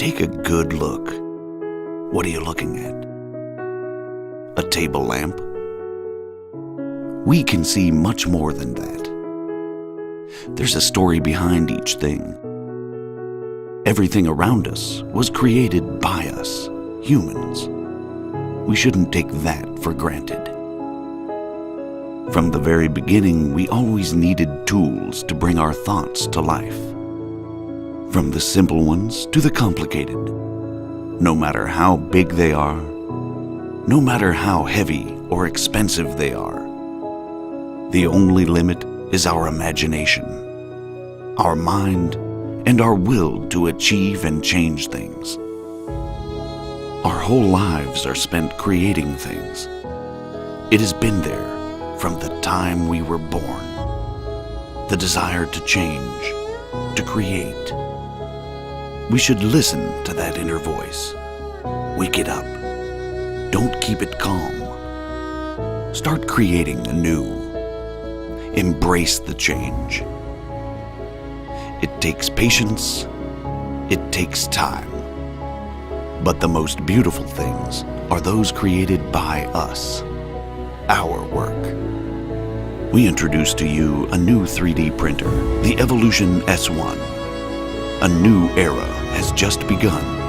Take a good look. What are you looking at? A table lamp? We can see much more than that. There's a story behind each thing. Everything around us was created by us, humans. We shouldn't take that for granted. From the very beginning, we always needed tools to bring our thoughts to life. From the simple ones to the complicated. No matter how big they are, no matter how heavy or expensive they are, the only limit is our imagination, our mind, and our will to achieve and change things. Our whole lives are spent creating things. It has been there from the time we were born. The desire to change, to create. We should listen to that inner voice. Wake it up. Don't keep it calm. Start creating anew. Embrace the change. It takes patience. It takes time. But the most beautiful things are those created by us, our work. We introduce to you a new 3D printer, the Evolution S1. A new era has just begun.